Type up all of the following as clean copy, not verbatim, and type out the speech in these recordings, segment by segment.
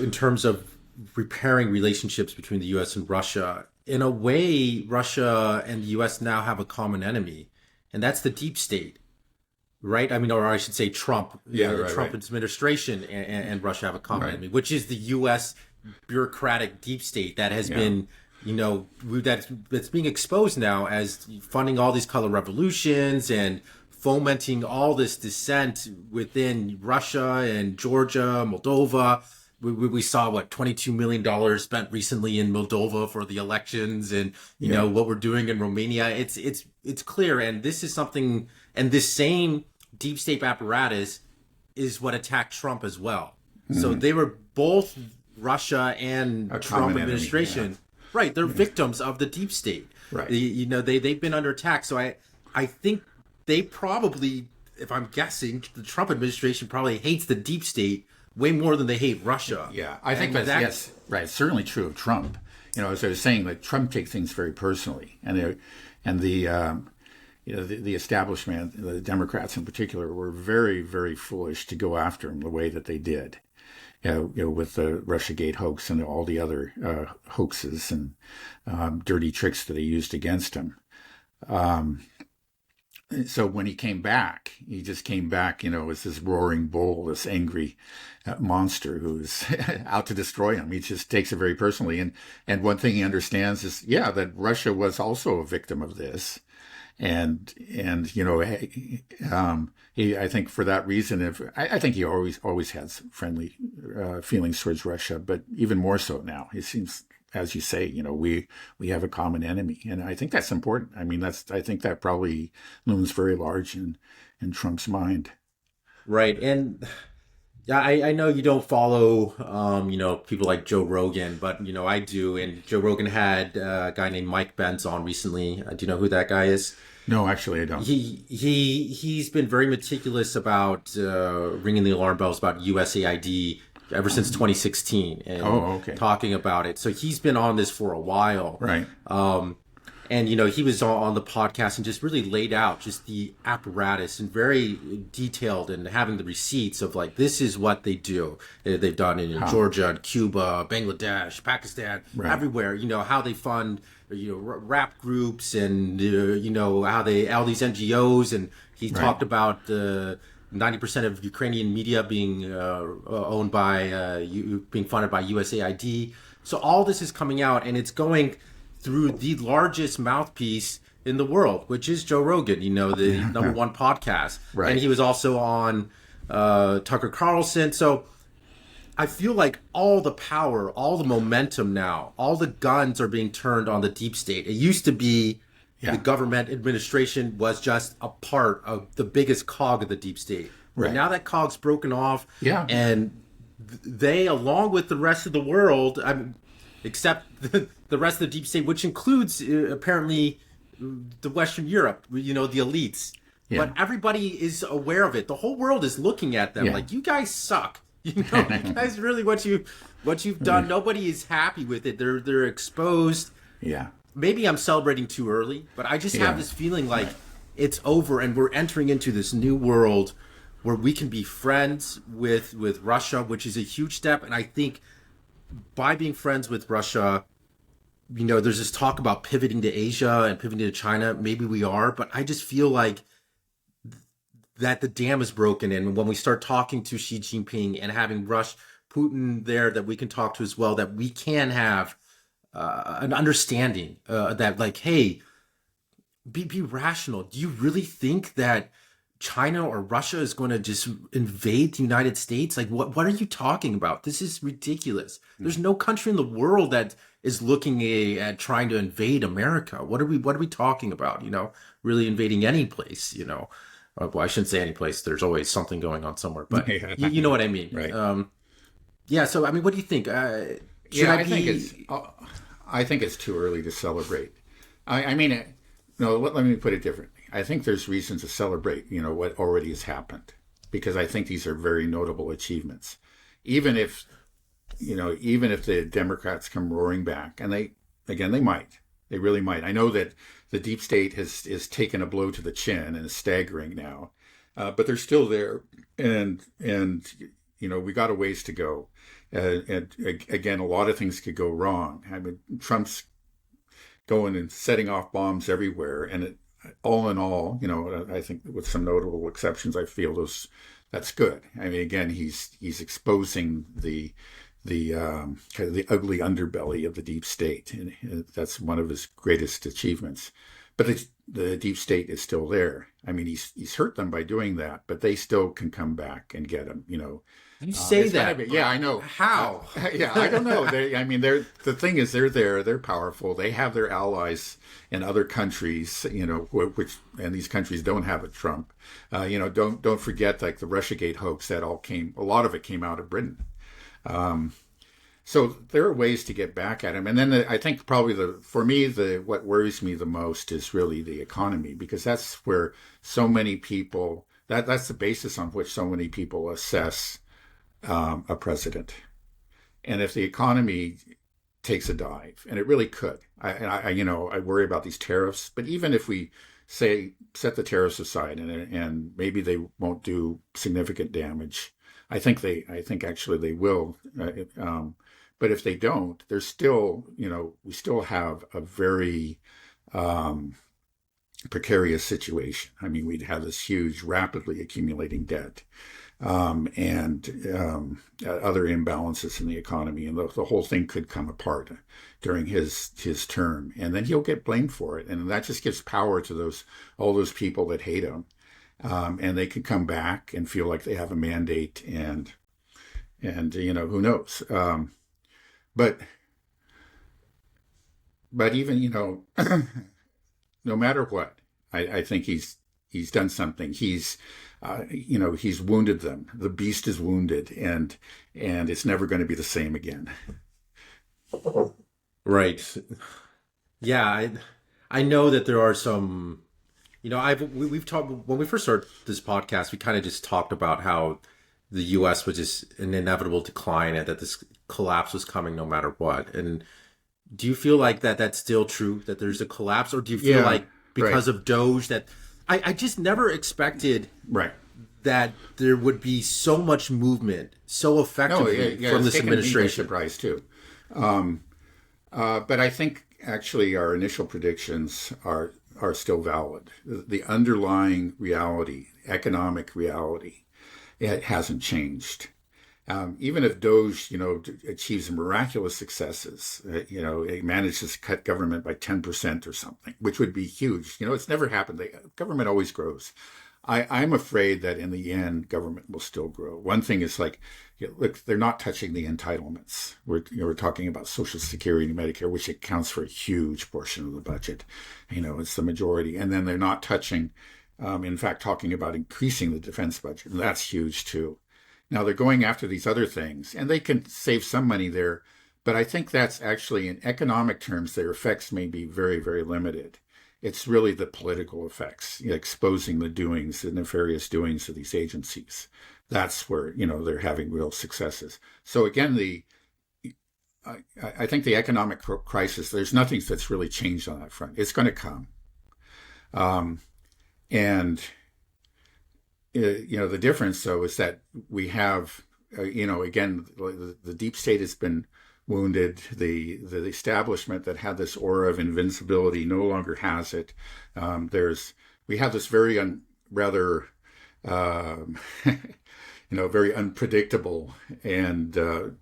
in terms of repairing relationships between the U.S. and Russia. In a way, Russia and the U.S. now have a common enemy, and that's the deep state, right? I mean, or I should say Trump. Trump administration and Russia have a common enemy, which is the U.S. bureaucratic deep state that has been, that's being exposed now as funding all these color revolutions and fomenting all this dissent within Russia and Georgia, Moldova. We saw $22 million spent recently in Moldova for the elections, and you know what we're doing in Romania. It's clear, and this is something. And this same deep state apparatus is what attacked Trump as well. Mm-hmm. So they were both Russia and Trump administration, enemy, right? They're victims of the deep state, right? They've been under attack. So I think they probably, if I'm guessing, the Trump administration probably hates the deep state way more than they hate Russia. Yeah, I think that's yes, right. It's certainly true of Trump. As I was saying, like Trump takes things very personally, and the establishment, the Democrats in particular, were very, very foolish to go after him the way that they did. With the Russiagate hoax and all the other hoaxes and dirty tricks that they used against him. So when he came back, as this roaring bull, this angry monster who's out to destroy him. He just takes it very personally. And one thing he understands is, that Russia was also a victim of this. And I think for that reason, I think he always has friendly feelings towards Russia, but even more so now. It seems, as you say, we have a common enemy, and I think that's important. I mean, I think that probably looms very large in Trump's mind. Right, and I know you don't follow, people like Joe Rogan, but I do. And Joe Rogan had a guy named Mike Benz on recently. Do you know who that guy is? No, actually, I don't. He's been very meticulous about ringing the alarm bells about USAID ever since 2016 and talking about it. So he's been on this for a while. Right. And, he was on the podcast and just really laid out just the apparatus and very detailed and having the receipts of this is what they do. They've done it in Georgia, and Cuba, Bangladesh, Pakistan, everywhere, how they fund, rap groups and, how all these NGOs. And he talked about 90% of Ukrainian media being owned by, being funded by USAID. So all this is coming out, and it's going through the largest mouthpiece in the world, which is Joe Rogan, the number one podcast. Right. And he was also on Tucker Carlson. So I feel like all the power, all the momentum now, all the guns are being turned on the deep state. It used to be the government administration was just a part of the biggest cog of the deep state. Right. But now that cog's broken off, and they, along with the rest of the world, except the rest of the deep state, which includes apparently the Western Europe, the elites. Yeah. But everybody is aware of it. The whole world is looking at them like, you guys suck. You guys really what you've done. Nobody is happy with it. They're exposed. Yeah. Maybe I'm celebrating too early, but I just have this feeling like it's over and we're entering into this new world where we can be friends with Russia, which is a huge step. And I think by being friends with Russia, there's this talk about pivoting to Asia and pivoting to China. Maybe we are, but I just feel like that the dam is broken. And when we start talking to Xi Jinping and having Putin there that we can talk to as well, that we can have an understanding that hey, be rational. Do you really think that China or Russia is going to just invade the United States? What are you talking about? This is ridiculous. There's no country in the world that is looking at trying to invade America. What are we talking about? Really invading any place, Well, I shouldn't say any place. There's always something going on somewhere, but you know what I mean. Right. So, what do you think? I think it's too early to celebrate. Let me put it differently. I think there's reason to celebrate, what already has happened, because I think these are very notable achievements. Even if the Democrats come roaring back, and they really might. I know that the deep state is taken a blow to the chin and is staggering now, but they're still there, and we got a ways to go. And again, a lot of things could go wrong. I mean, Trump's going and setting off bombs everywhere, and all in all, I think with some notable exceptions, I feel that's good. I mean, again, he's exposing the kind of the ugly underbelly of the deep state, and that's one of his greatest achievements. But the deep state is still there. I mean, he's hurt them by doing that, but they still can come back and get him. You say that, yeah, I know. How? Yeah, I don't know. The thing is, they're there. They're powerful. They have their allies in other countries. And these countries don't have a Trump. Don't forget, like the RussiaGate hoax. A lot of it came out of Britain. So there are ways to get back at him. And then I think probably what worries me the most is really the economy, because that's where so many people, that's the basis on which so many people assess a president. And if the economy takes a dive, and it really could, I worry about these tariffs, but even if we set the tariffs aside and maybe they won't do significant damage, I think actually they will. But if they don't, there's still, we still have a very precarious situation. I mean, we'd have this huge, rapidly accumulating debt, and other imbalances in the economy, and the whole thing could come apart during his term, and then he'll get blamed for it, and that just gives power to all those people that hate him. And they can come back and feel like they have a mandate, and who knows? But even no matter what, I think he's done something. He's wounded them. The beast is wounded, and it's never going to be the same again. Right. Yeah, I know that there are some. We've talked when we first started this podcast. We kind of just talked about how the U.S. was just an inevitable decline, and that this collapse was coming no matter what. And do you feel like that's still true? That there's a collapse, or do you feel like because of Doge that I just never expected that there would be so much movement so effectively from this administration? Surprise too, but I think actually our initial predictions are still valid. The underlying reality, economic reality, it hasn't changed. Even if Doge, achieves miraculous successes, it manages to cut government by 10% or something, which would be huge. It's never happened. Government always grows. I'm afraid that in the end, government will still grow. One thing is look, they're not touching the entitlements. We're talking about Social Security and Medicare, which accounts for a huge portion of the budget. It's the majority. And then they're not touching, in fact, talking about increasing the defense budget. And that's huge too. Now they're going after these other things, and they can save some money there. But I think that's actually, in economic terms, their effects may be very, very limited. It's really the political effects, exposing the nefarious doings of these agencies. That's where, they're having real successes. So again, I think the economic crisis, there's nothing that's really changed on that front. It's going to come. The difference, though, is that we have, again, the deep state has been wounded. The establishment that had this aura of invincibility no longer has it. We have this very rather very unpredictable and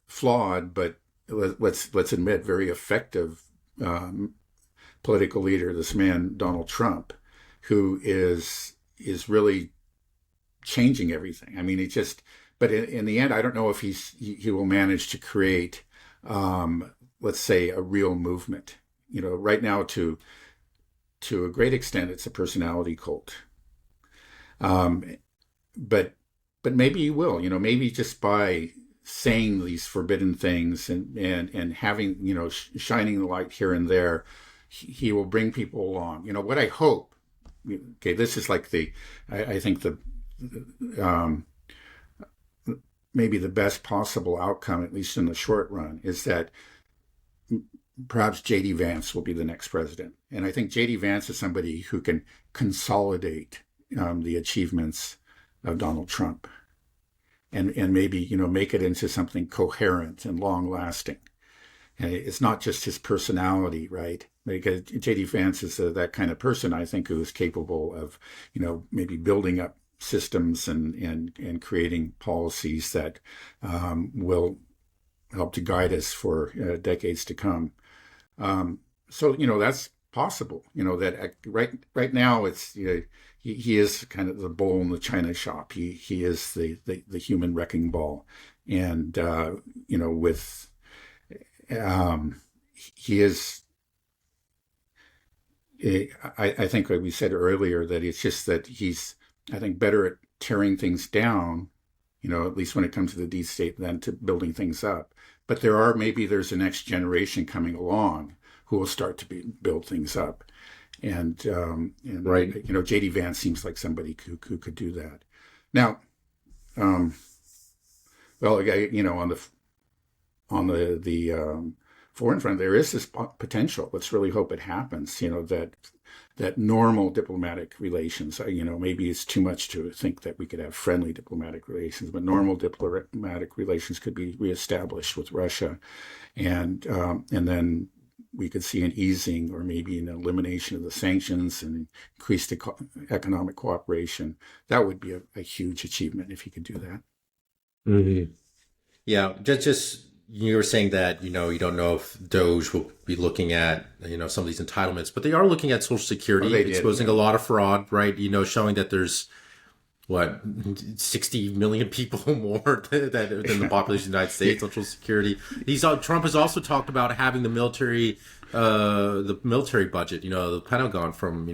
flawed, but let's admit, very effective political leader, this man Donald Trump, who is really changing everything. I mean, but in the end, I don't know if he will manage to create, let's say, a real movement. Right now, to a great extent, it's a personality cult. But maybe he will. Maybe just by saying these forbidden things and having, shining the light here and there, he will bring people along. What I hope. Okay, this is like I think maybe the best possible outcome, at least in the short run, is that perhaps J.D. Vance will be the next president. And I think J.D. Vance is somebody who can consolidate the achievements of Donald Trump. and maybe, make it into something coherent and long lasting. And it's not just his personality, right? Because J.D. Vance is that kind of person, I think, who is capable of, maybe building up systems and creating policies that will help to guide us for decades to come. So that's possible. That right now it's he is kind of the bull in the china shop. He is the human wrecking ball, and with he is. I think like we said earlier that it's just that he's, I think, better at tearing things down, at least when it comes to the deep state, than to building things up. But there's a next generation coming along who will start to build things up. And right. J.D. Vance seems like somebody who could do that. Now, on the foreign front, there is this potential. Let's really hope it happens. That normal diplomatic relations. Maybe it's too much to think that we could have friendly diplomatic relations, but normal diplomatic relations could be reestablished with Russia, and then we could see an easing or maybe an elimination of the sanctions and increased economic cooperation. That would be a huge achievement if he could do that. Mm-hmm. Yeah, just you were saying that, you don't know if Doge will be looking at, some of these entitlements, but they are looking at Social Security, exposing a lot of fraud, right? Showing that there's, 60 million people more than the population of the United States on Social Security. Trump has also talked about having the military budget, the Pentagon from,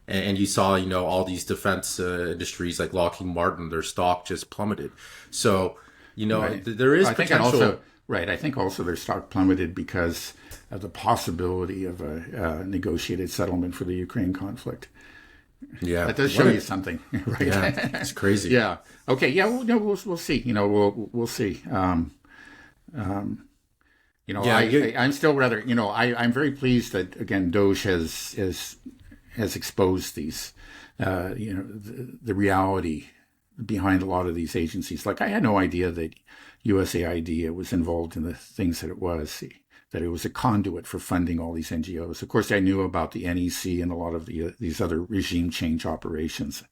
and you saw, all these defense industries like Lockheed Martin, their stock just plummeted. So, right. There is potential. Right. I think also their stock plummeted because of the possibility of a negotiated settlement for the Ukraine conflict. Yeah, that does show you something, right? Yeah, it's crazy. Yeah. Okay. Yeah. We'll see. We'll see. I'm still rather. I'm very pleased that again Doge has exposed these. The reality behind a lot of these agencies. Like I had no idea that USAID was involved in the things that it was, that it was a conduit for funding all these NGOs. Of course, I knew about the NEC and a lot of these other regime change operations.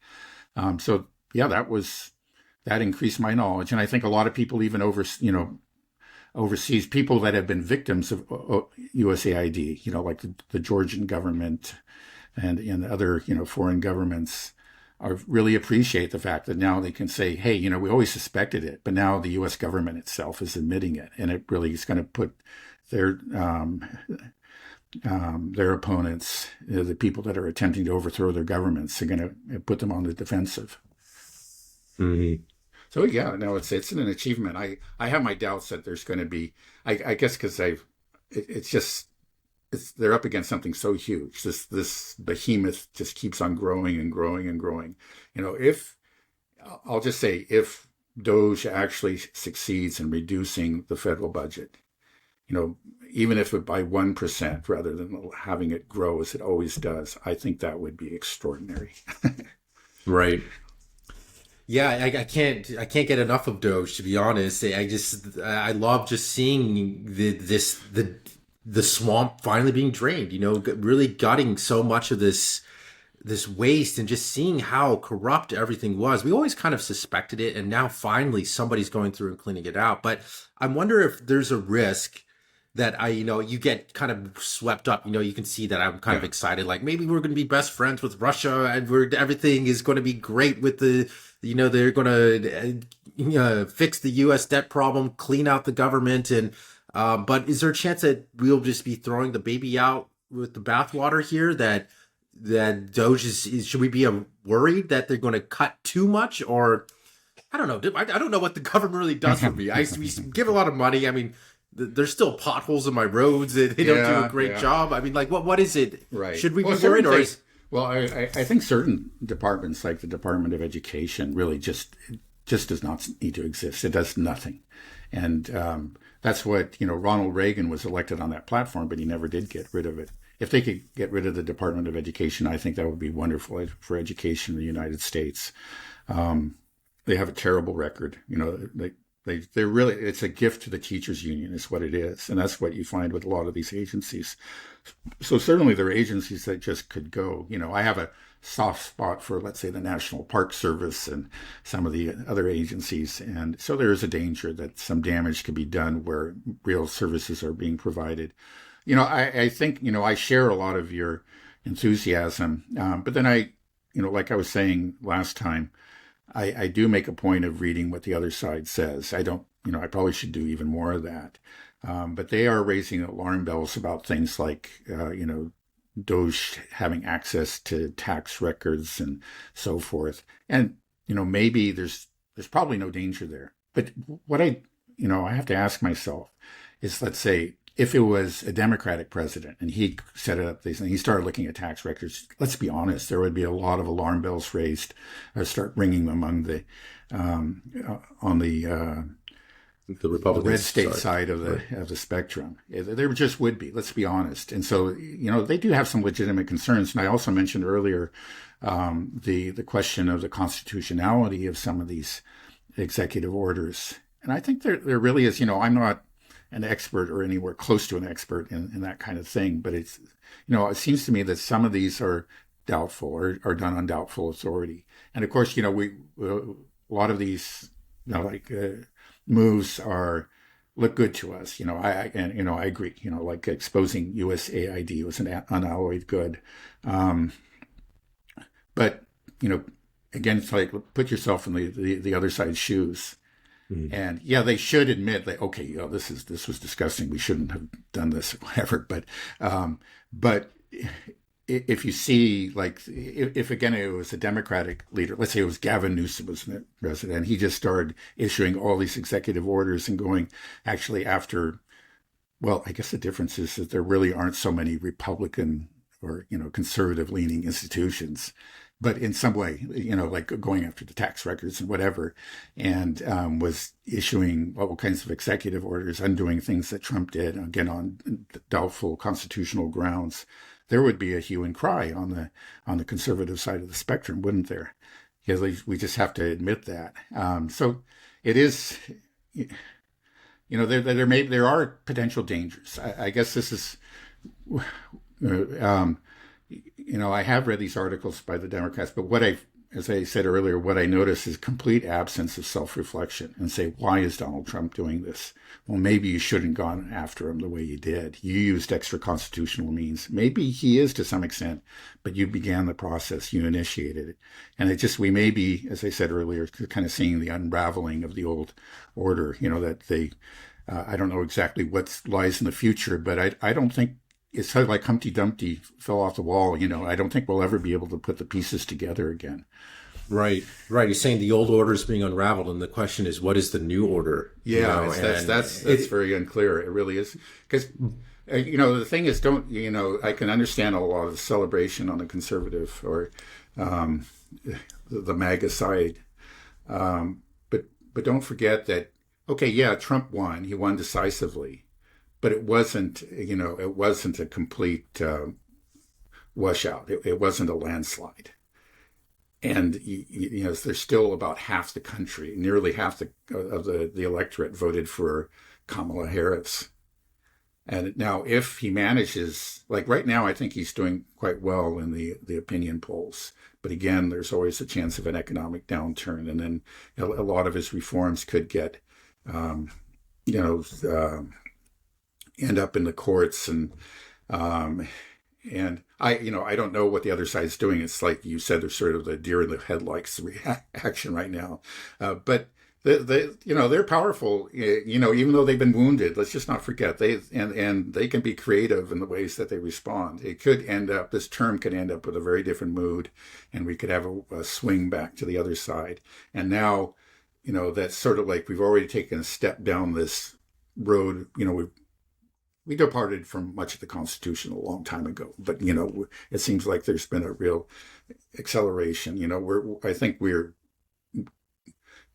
So yeah, that increased my knowledge. And I think a lot of people even overseas, people that have been victims of USAID, like the Georgian government and other, foreign governments, really appreciate the fact that now they can say, hey, we always suspected it, but now the U.S. government itself is admitting it. And it really is going to put their opponents, the people that are attempting to overthrow their governments, are going to put them on the defensive. Mm-hmm. So yeah, no, it's an achievement. I have my doubts that there's going to be, I guess because they're up against something so huge. This behemoth just keeps on growing and growing and growing. If Doge actually succeeds in reducing the federal budget, even if it by 1% rather than having it grow as it always does, I think that would be extraordinary. Right. Yeah, I can't get enough of Doge, to be honest. I love just seeing the swamp finally being drained, really gutting so much of this waste and just seeing how corrupt everything was. We always kind of suspected it, and now finally somebody's going through and cleaning it out. But I wonder if there's a risk that you get kind of swept up. You can see that I'm kind of excited, like maybe we're going to be best friends with Russia and everything is going to be great with they're going to fix the U.S. debt problem, clean out the government, and but is there a chance that we'll just be throwing the baby out with the bathwater here? That Doge should we be worried that they're going to cut too much? Or I don't know. I don't know what the government really does for me. We give a lot of money. I mean, there's still potholes in my roads. They don't do a great job. I mean, like what is it? Right. Should we be worried? Well, I think certain departments, like the Department of Education, really just does not need to exist. It does nothing. And that's what, Ronald Reagan was elected on that platform, but he never did get rid of it. If they could get rid of the Department of Education, I think that would be wonderful for education in the United States. they have a terrible record. They're really, it's a gift to the teachers union is what it is. And that's what you find with a lot of these agencies. So certainly there are agencies that just could go. I have a soft spot for, let's say, the National Park Service and some of the other agencies. And so there is a danger that some damage could be done where real services are being provided. I think, I share a lot of your enthusiasm. But then like I was saying last time, I do make a point of reading what the other side says. I don't, I probably should do even more of that. But they are raising alarm bells about things like, Doge having access to tax records and so forth. And, maybe there's probably no danger there. But what I have to ask myself is, let's say, if it was a Democratic president and he set it up, and he started looking at tax records, let's be honest, there would be a lot of alarm bells raised or start ringing among the, on the Republican red state side of the spectrum. There just would be, let's be honest. And so, they do have some legitimate concerns. And I also mentioned earlier the question of the constitutionality of some of these executive orders. And I think there really is, I'm not an expert or anywhere close to an expert in that kind of thing, but it's, it seems to me that some of these are doubtful or are done on doubtful authority. And of course, a lot of these, moves look good to us. I agree, like exposing USAID was an unalloyed good. But, again, it's like, put yourself in the other side's shoes. Mm-hmm. And yeah, they should admit that, okay, this was disgusting. We shouldn't have done this or whatever. But if you see, like, if again, it was a Democratic leader, let's say it was Gavin Newsom was the president, he just started issuing all these executive orders and going actually after, well, I guess the difference is that there really aren't so many Republican or, conservative leaning institutions. But in some way, like going after the tax records and whatever, and was issuing all kinds of executive orders, undoing things that Trump did, again, on doubtful constitutional grounds, there would be a hue and cry on the conservative side of the spectrum, wouldn't there? Because we just have to admit that. So it is, there are potential dangers. I guess this is. I have read these articles by the Democrats, but as I said earlier, what I notice is complete absence of self-reflection and say, why is Donald Trump doing this? Well, maybe you shouldn't have gone after him the way you did. You used extra constitutional means. Maybe he is to some extent, but you began the process, you initiated it. And we may be, as I said earlier, kind of seeing the unraveling of the old order, that I don't know exactly what lies in the future, but I don't think it's sort of like Humpty Dumpty fell off the wall. I don't think we'll ever be able to put the pieces together again. Right. You're saying the old order is being unraveled, and the question is, what is the new order? Yeah, that's very unclear. It really is. Because, the thing is, I can understand a lot of the celebration on the conservative or the MAGA side. But don't forget that, okay, yeah, Trump won. He won decisively. But it wasn't a complete washout. It wasn't a landslide. And, there's still about half the country, nearly half of the electorate voted for Kamala Harris. And now if he manages, like right now, I think he's doing quite well in the opinion polls. But again, there's always a chance of an economic downturn. And then a lot of his reforms could get, end up in the courts and I don't know what the other side's doing. It's like you said, there's sort of the deer in the headlights reaction right now. But they're powerful, even though they've been wounded. Let's just not forget and they can be creative in the ways that they respond. This term could end up with a very different mood, and we could have a swing back to the other side. And now, that's sort of like we've already taken a step down this road. We departed from much of the Constitution a long time ago, but it seems like there's been a real acceleration. I think we're.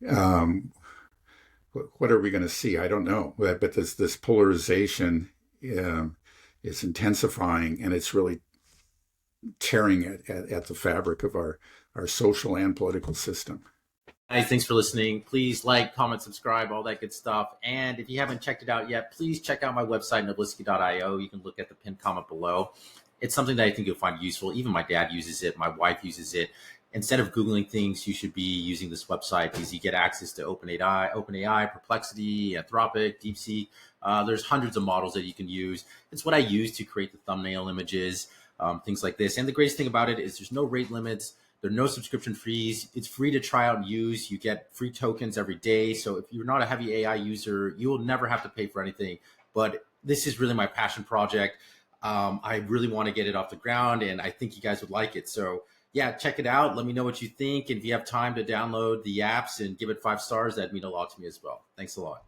What are we going to see? I don't know, but this polarization is intensifying, and it's really tearing at the fabric of our social and political system. Guys, thanks for listening. Please like, comment, subscribe, all that good stuff. And if you haven't checked it out yet, please check out my website, nobliski.io. You can look at the pinned comment below. It's something that I think you'll find useful. Even my dad uses it. My wife uses it. Instead of Googling things, you should be using this website because you get access to OpenAI, Perplexity, Anthropic, DeepSeek. There's hundreds of models that you can use. It's what I use to create the thumbnail images, things like this. And the greatest thing about it is there's no rate limits. There are no subscription fees. It's free to try out and use. You get free tokens every day. So if you're not a heavy AI user, you will never have to pay for anything. But this is really my passion project. I really want to get it off the ground, and I think you guys would like it. So yeah, check it out. Let me know what you think. And if you have time to download the apps and give it 5 stars, that'd mean a lot to me as well. Thanks a lot.